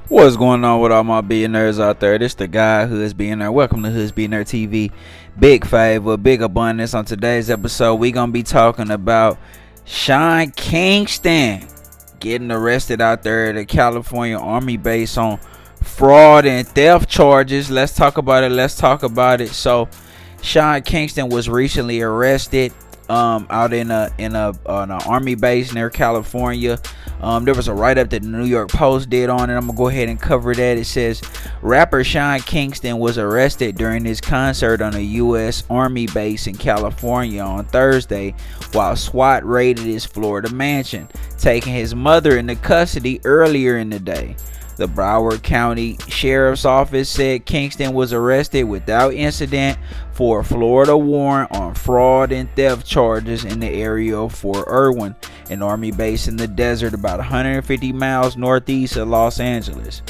What's going on with all my billionaires out there? This the guy Hoods Billionaire. Welcome to Hoods Billionaire TV. Big favor, big abundance. On today's episode, we gonna be talking about Sean Kingston getting arrested out there at a California Army base on fraud and theft charges. Let's talk about it. So Sean Kingston was recently arrested out in an army base near California. There was a write-up that the New York Post did on it. I'm gonna go ahead and cover that. It says rapper Sean Kingston was arrested during his concert on a U.S. Army base in California on Thursday, while SWAT raided his Florida mansion, taking his mother into custody earlier in the day. The Broward County Sheriff's Office said Kingston was arrested without incident for a Florida warrant on fraud and theft charges in the area of Fort Irwin, an army base in the desert about 150 miles northeast of Los Angeles.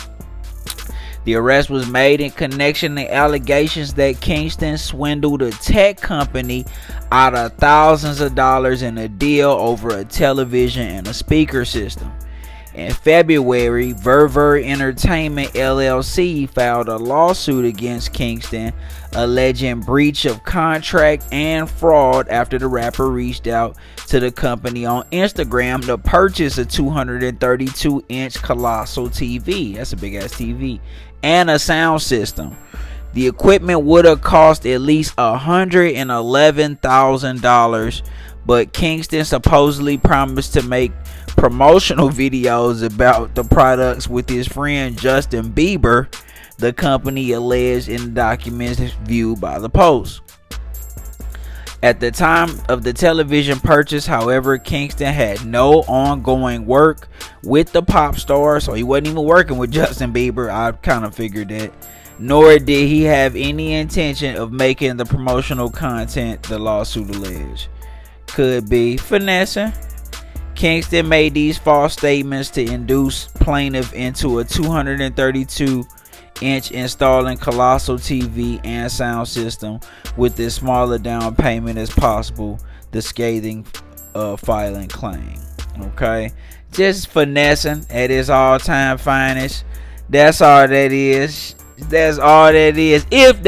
The arrest was made in connection to allegations that Kingston swindled a tech company out of thousands of dollars in a deal over a television and a speaker system. In February, BIEBER Entertainment LLC filed a lawsuit against Kingston, alleging breach of contract and fraud after the rapper reached out to the company on Instagram to purchase a 232-inch colossal TV. That's a big-ass TV. And a sound system. The equipment would have cost at least $111,000, but Kingston supposedly promised to make promotional videos about the products with his friend Justin Bieber, the company alleged in the documents viewed by the Post. At the time of the television purchase, however, Kingston had no ongoing work with the pop star, so he wasn't even working with Justin Bieber. I kind of figured that. Nor did he have any intention of making the promotional content the lawsuit alleged. Could be finessing. Kingston made these false statements to induce plaintiff into a 232-inch installing colossal TV and sound system with as small a down payment as possible, the scathing filing claim. Okay, just finessing at its all-time finest. That's all that is. That's all that is. If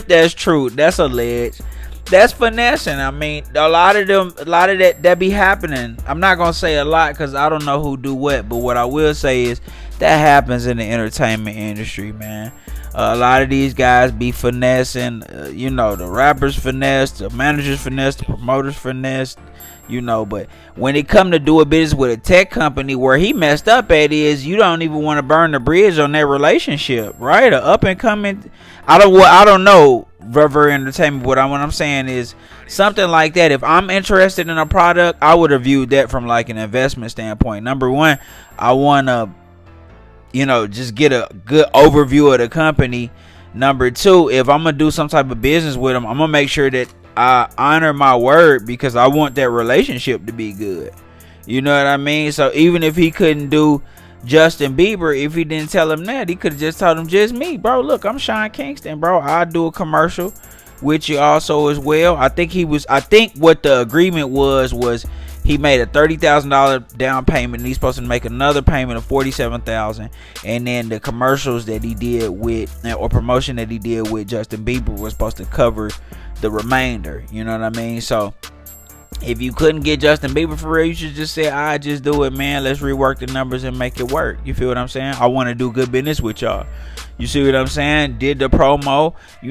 that's true, that's alleged. That's finessing. I mean, a lot of that be happening. I'm not gonna say a lot because I don't know who do what, but what I will say is that happens in the entertainment industry, man. A lot of these guys be finessing. The rappers finesse, the managers finesse, the promoters finesse. But when it come to do a business with a tech company, where he messed up at is you don't even want to burn the bridge on that relationship, right? A up and coming. I don't know. BIEBER Entertainment. What I'm saying is something like that. If I'm interested in a product, I would have viewed that from like an investment standpoint. Number one, I want to, just get a good overview of the company. Number two, if I'm gonna do some type of business with them, I'm gonna make sure that I honor my word because I want that relationship to be good. You know what I mean? So even if he couldn't do Justin Bieber, if he didn't tell him that, he could have just told him, just me, bro. Look, I'm Sean Kingston, bro. I'll do a commercial with you also as well. I think what the agreement was he made a $30,000 down payment and he's supposed to make another payment of $47,000, and then the commercials that he did with, or promotion that he did with Justin Bieber, was supposed to cover the remainder. You know what I mean? So if you couldn't get Justin Bieber for real, you should just say, I just do it, man. Let's rework the numbers and make it work. You feel what I'm saying? I want to do good business with y'all. You see what I'm saying? Did the promo. You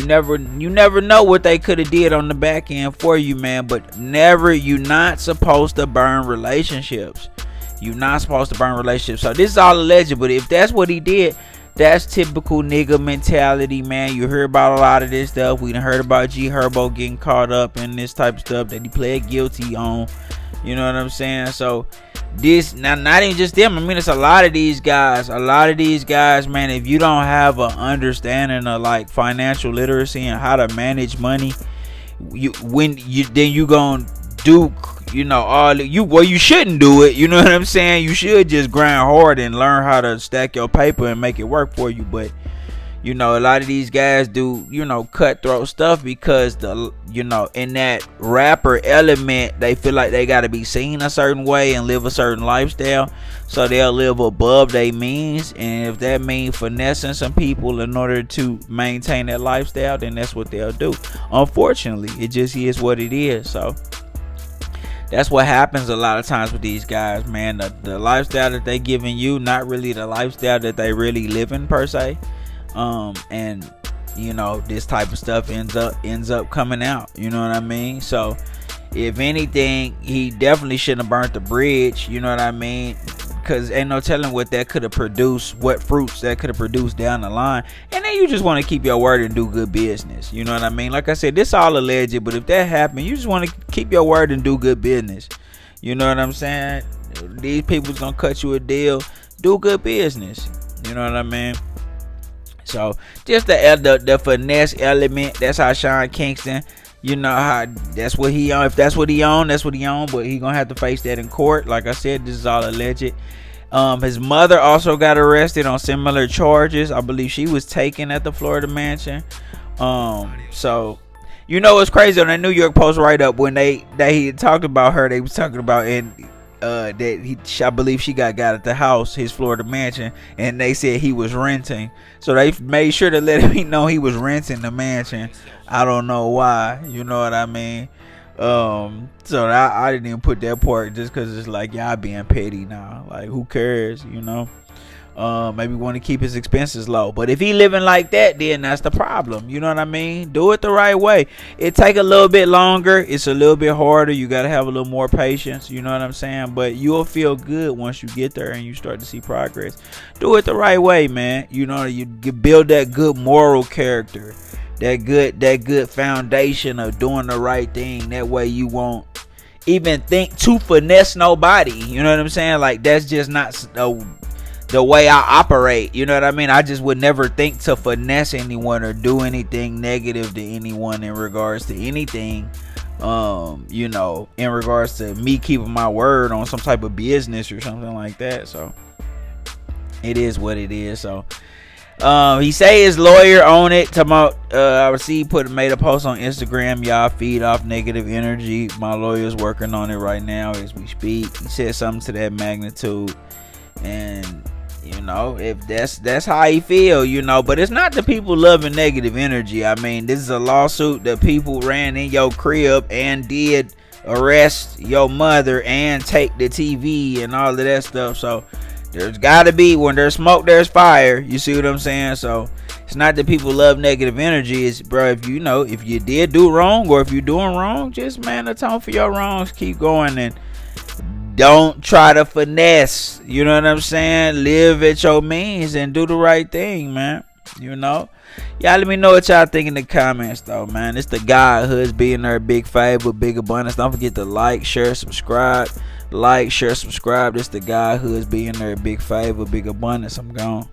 never know what they could have did on the back end for you, man. But you're not supposed to burn relationships. You're not supposed to burn relationships. So this is all alleged, but if that's what he did, that's typical nigga mentality, man. You hear about a lot of this stuff. We done heard about G Herbo getting caught up in this type of stuff that he pled guilty on. You know what I'm saying? So this, now, not even just them. I mean, it's a lot of these guys. A lot of these guys, man, if you don't have an understanding of like financial literacy and how to manage money, you gonna do, you shouldn't do it. You know what I'm saying? You should just grind hard and learn how to stack your paper and make it work for you. But You know, a lot of these guys do, you know, cutthroat stuff because the, you know, in that rapper element, they feel like they got to be seen a certain way and live a certain lifestyle, so they'll live above their means. And if that means finessing some people in order to maintain that lifestyle, then that's what they'll do. Unfortunately, it just is what it is. So that's what happens a lot of times with these guys, man. The lifestyle that they giving you, not really the lifestyle that they really living per se. And you know, this type of stuff ends up coming out, you know what I mean? So if anything, he definitely shouldn't have burnt the bridge, you know what I mean? Because ain't no telling what that could have produced, what fruits that could have produced down the line. And then you just want to keep your word and do good business, you know what I mean? Like I said, this all alleged, but if that happened, you just want to keep your word and do good business, you know what I'm saying? These people's gonna cut you a deal, do good business, you know what I mean? So just the finesse element, that's how Sean Kingston, you know, how that's what he on. If that's what he on, that's what he on. But he gonna have to face that in court. Like I said, this is all alleged. His mother also got arrested on similar charges. I believe she was taken at the Florida mansion. So you know what's crazy on that New York Post write up, when they talked about her, they was talking about I believe she got at the house, his Florida mansion, and they said he was renting. So they made sure to let him know he was renting the mansion. I don't know why, you know what I mean? So I didn't even put that part, just because it's like, y'all being petty now. Like, who cares, you know? Maybe want to keep his expenses low. But if he living like that, then that's the problem, you know what I mean? Do it the right way. It take a little bit longer, it's a little bit harder, you got to have a little more patience, you know what I'm saying? But you'll feel good once you get there and you start to see progress. Do it the right way, man. You know, you build that good moral character, that good foundation of doing the right thing. That way you won't even think to finesse nobody, you know what I'm saying? Like, that's just not the way I operate, you know what I mean? I just would never think to finesse anyone or do anything negative to anyone in regards to anything, you know, in regards to me keeping my word on some type of business or something like that. So it is what it is. So he say his lawyer on it, talking about I see he made a post on Instagram, y'all feed off negative energy. My lawyer's working on it right now as we speak. He said something to that magnitude, and you know, if that's how he feel, you know. But it's not the people loving negative energy. I mean, this is a lawsuit that people ran in your crib and did arrest your mother and take the TV and all of that stuff. So there's gotta be, when there's smoke, there's fire. You see what I'm saying? So it's not that people love negative energy. It's, bro, if you know, if you did do wrong, or if you're doing wrong, just man atone for your wrongs, keep going, and don't try to finesse, you know what I'm saying? Live at your means and do the right thing, man. You know, y'all let me know what y'all think in the comments though, man. It's the guy Hoods being there, big favor, big abundance. Don't forget to like, share, subscribe. Like, share, subscribe. This the guy Hoods being there, big favor, big abundance. I'm gone.